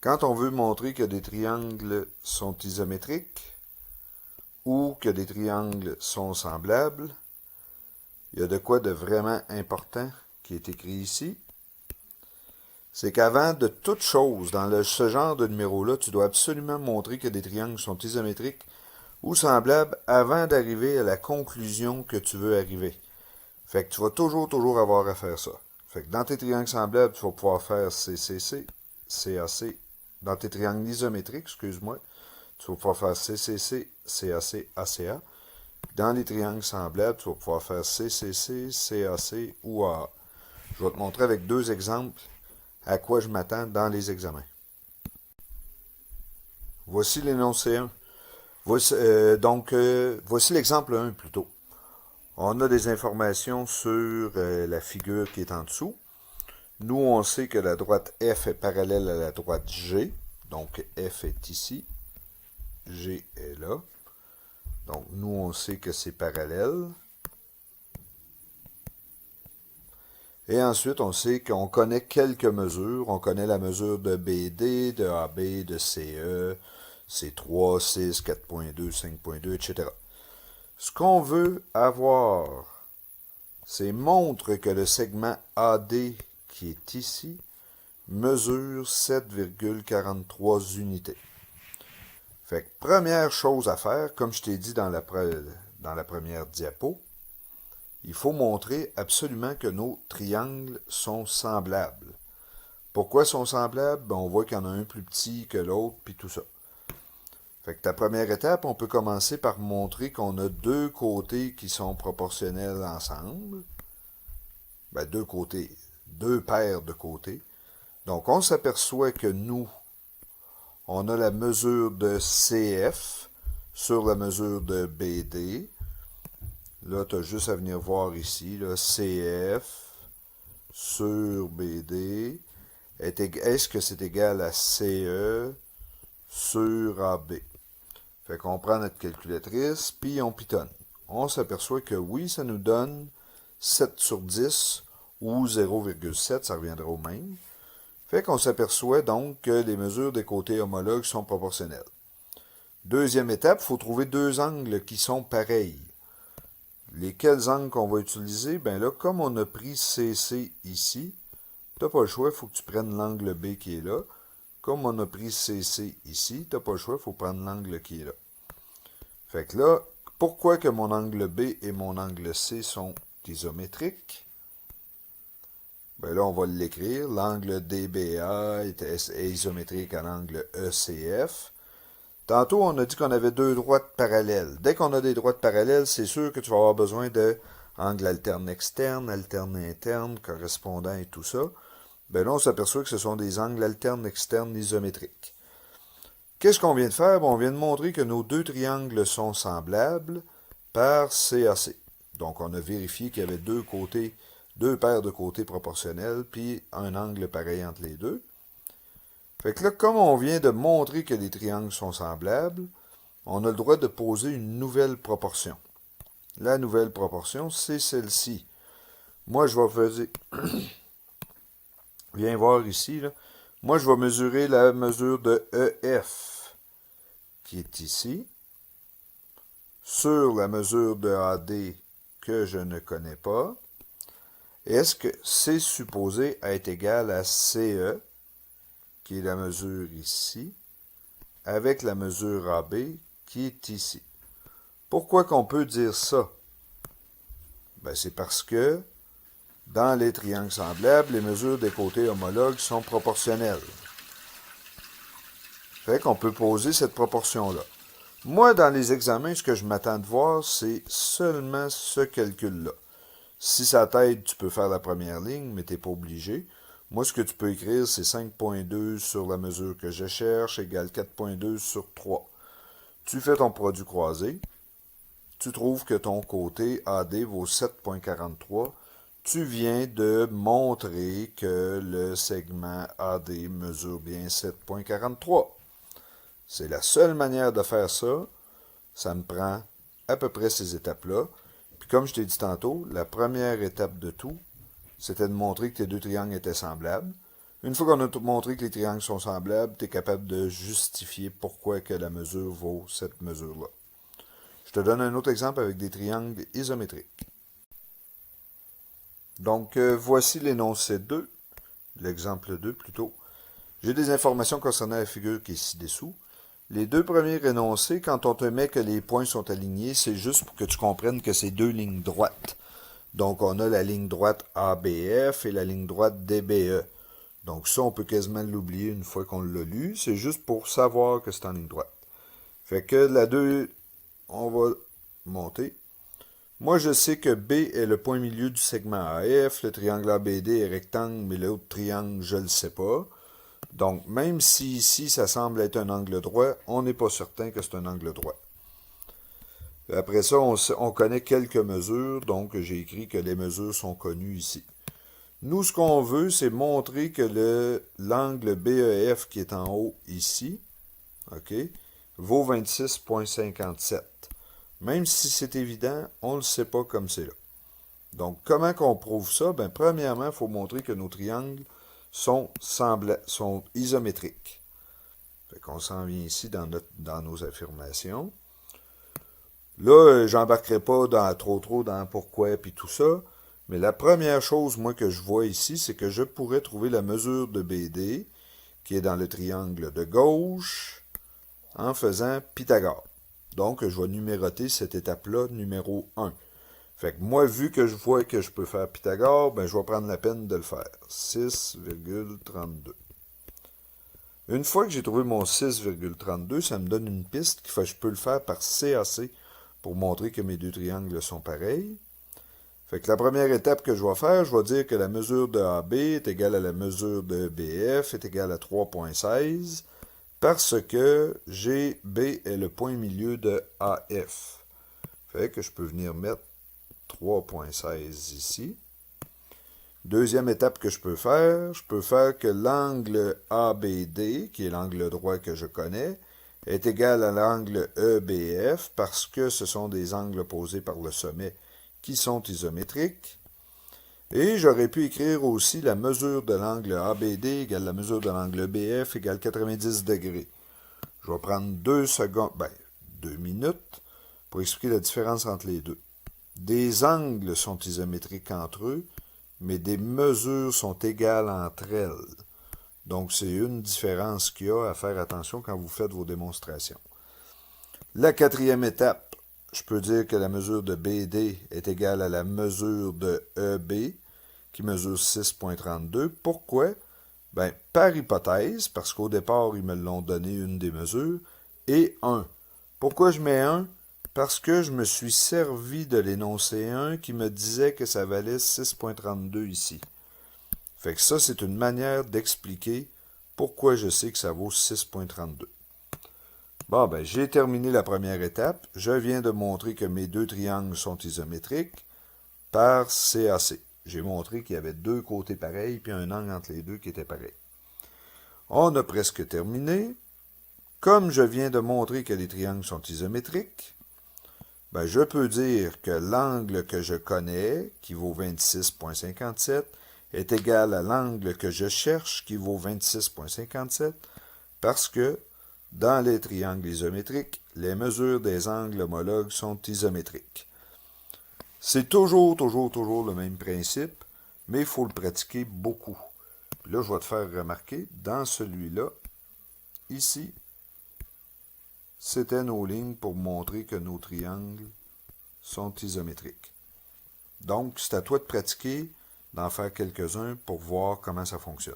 Quand on veut montrer que des triangles sont isométriques ou que des triangles sont semblables, il y a de quoi de vraiment important qui est écrit ici. C'est qu'avant de toute chose, dans ce genre de numéro-là, tu dois absolument montrer que des triangles sont isométriques ou semblables avant d'arriver à la conclusion que tu veux arriver. Fait que tu vas toujours avoir à faire ça. Fait que dans tes triangles semblables, tu vas pouvoir faire CCC, CAC. Dans tes triangles isométriques, excuse-moi, tu vas pouvoir faire CCC, CAC, ACA. Dans les triangles semblables, tu vas pouvoir faire CCC, CAC ou AA. Je vais te montrer avec deux exemples à quoi je m'attends dans les examens. Voici l'énoncé 1. Voici l'exemple 1 plutôt. On a des informations sur la figure qui est en dessous. Nous, on sait que la droite F est parallèle à la droite G. Donc, F est ici. G est là. Donc, nous, on sait que c'est parallèle. Et ensuite, on sait qu'on connaît quelques mesures. On connaît la mesure de BD, de AB, de CE, C3, 6, 4.2, 5.2, etc. Ce qu'on veut avoir, c'est montre que le segment AD qui est ici mesure 7,43 unités. Fait que première chose à faire, comme je t'ai dit dans la première diapo, il faut montrer absolument que nos triangles sont semblables. Pourquoi sont semblables? Ben, on voit qu'il y en a un plus petit que l'autre, puis tout ça. Fait que ta première étape, on peut commencer par montrer qu'on a deux côtés qui sont proportionnels ensemble. Ben, deux côtés, deux paires de côtés. Donc, on s'aperçoit que nous, on a la mesure de CF sur la mesure de BD. Là, tu as juste à venir voir ici, là, CF sur BD. Est-ce que c'est égal à CE sur AB? Fait qu'on prend notre calculatrice, puis on pitonne. On s'aperçoit que oui, ça nous donne 7 sur 10 ou 0,7, ça reviendra au même. Fait qu'on s'aperçoit donc que les mesures des côtés homologues sont proportionnelles. Deuxième étape, il faut trouver deux angles qui sont pareils. Lesquels angles qu'on va utiliser? Ben là, comme on a pris CC ici, tu n'as pas le choix, il faut que tu prennes l'angle B qui est là. Comme on a pris CC ici, tu n'as pas le choix, il faut prendre l'angle qui est là. Fait que là, pourquoi que mon angle B et mon angle C sont isométriques? Ben là, on va l'écrire. L'angle DBA est isométrique à l'angle ECF. Tantôt, on a dit qu'on avait deux droites parallèles. Dès qu'on a des droites parallèles, c'est sûr que tu vas avoir besoin de angle alterne externe, alterne interne, correspondant et tout ça. Ben là, on s'aperçoit que ce sont des angles alternes externes isométriques. Qu'est-ce qu'on vient de faire? Ben, on vient de montrer que nos deux triangles sont semblables par CAC. Donc, on a vérifié qu'il y avait deux paires de côtés proportionnels, puis un angle pareil entre les deux. Fait que là, comme on vient de montrer que les triangles sont semblables, on a le droit de poser une nouvelle proportion. La nouvelle proportion, c'est celle-ci. Moi, je vais faire... Viens voir ici, là. Moi, je vais mesurer la mesure de EF, qui est ici, sur la mesure de AD que je ne connais pas. Est-ce que c'est supposé être égal à CE, qui est la mesure ici, avec la mesure AB, qui est ici? Pourquoi qu'on peut dire ça? Ben, c'est parce que dans les triangles semblables, les mesures des côtés homologues sont proportionnelles. Fait qu'on peut poser cette proportion-là. Moi, dans les examens, ce que je m'attends de voir, c'est seulement ce calcul-là. Si ça t'aide, tu peux faire la première ligne, mais tu n'es pas obligé. Moi, ce que tu peux écrire, c'est 5.2 sur la mesure que je cherche égale 4.2 sur 3. Tu fais ton produit croisé. Tu trouves que ton côté AD vaut 7.43. Tu viens de montrer que le segment AD mesure bien 7.43. C'est la seule manière de faire ça. Ça me prend à peu près ces étapes-là. Puis comme je t'ai dit tantôt, la première étape de tout, c'était de montrer que tes deux triangles étaient semblables. Une fois qu'on a montré que les triangles sont semblables, tu es capable de justifier pourquoi que la mesure vaut cette mesure-là. Je te donne un autre exemple avec des triangles isométriques. Donc, voici l'énoncé 2, l'exemple 2 plutôt. J'ai des informations concernant la figure qui est ci-dessous. Les deux premiers énoncés, quand on te met que les points sont alignés, c'est juste pour que tu comprennes que c'est deux lignes droites. Donc, on a la ligne droite ABF et la ligne droite DBE. Donc, ça, on peut quasiment l'oublier une fois qu'on l'a lu. C'est juste pour savoir que c'est en ligne droite. Fait que la 2, on va monter. Moi, je sais que B est le point milieu du segment AF, le triangle ABD est rectangle, mais l'autre triangle, je ne le sais pas. Donc, même si ici, ça semble être un angle droit, on n'est pas certain que c'est un angle droit. Après ça, on connaît quelques mesures, donc j'ai écrit que les mesures sont connues ici. Nous, ce qu'on veut, c'est montrer que l'angle BEF qui est en haut ici, OK, vaut 26,57. Même si c'est évident, on ne le sait pas comme c'est là. Donc, comment qu'on prouve ça? Ben, premièrement, il faut montrer que nos triangles sont isométriques. Fait qu'on s'en vient ici dans nos affirmations. Là, j'embarquerai pas trop dans pourquoi puis tout ça, mais la première chose, moi, que je vois ici, c'est que je pourrais trouver la mesure de BD, qui est dans le triangle de gauche, en faisant Pythagore. Donc, je vais numéroter cette étape-là, numéro 1. Fait que moi, vu que je vois que je peux faire Pythagore, ben, je vais prendre la peine de le faire. 6,32. Une fois que j'ai trouvé mon 6,32, ça me donne une piste qui fait que je peux le faire par CAC pour montrer que mes deux triangles sont pareils. Fait que la première étape que je vais faire, je vais dire que la mesure de AB est égale à la mesure de BF est égale à 3,16 parce que GB est le point milieu de AF. Fait que je peux venir mettre 3,16 ici. Deuxième étape que je peux faire que l'angle ABD, qui est l'angle droit que je connais, est égal à l'angle EBF parce que ce sont des angles opposés par le sommet qui sont isométriques. Et j'aurais pu écrire aussi la mesure de l'angle ABD égale la mesure de l'angle BF égale 90 degrés. Je vais prendre 2 minutes pour expliquer la différence entre les deux. Des angles sont isométriques entre eux, mais des mesures sont égales entre elles. Donc, c'est une différence qu'il y a à faire attention quand vous faites vos démonstrations. La quatrième étape, je peux dire que la mesure de BD est égale à la mesure de EB, qui mesure 6,32. Pourquoi? Ben, par hypothèse, parce qu'au départ, ils me l'ont donné une des mesures, et 1. Pourquoi je mets 1? Parce que je me suis servi de l'énoncé 1 qui me disait que ça valait 6,32 ici. Fait que ça, c'est une manière d'expliquer pourquoi je sais que ça vaut 6,32. Bon, ben, j'ai terminé la première étape. Je viens de montrer que mes deux triangles sont isométriques par CAC. J'ai montré qu'il y avait deux côtés pareils, puis un angle entre les deux qui était pareil. On a presque terminé. Comme je viens de montrer que les triangles sont isométriques, ben, je peux dire que l'angle que je connais, qui vaut 26,57, est égal à l'angle que je cherche, qui vaut 26,57, parce que dans les triangles isométriques, les mesures des angles homologues sont isométriques. C'est toujours le même principe, mais il faut le pratiquer beaucoup. Puis là, je vais te faire remarquer, dans celui-là, ici, c'était nos lignes pour montrer que nos triangles sont isométriques. Donc, c'est à toi de pratiquer, d'en faire quelques-uns pour voir comment ça fonctionne.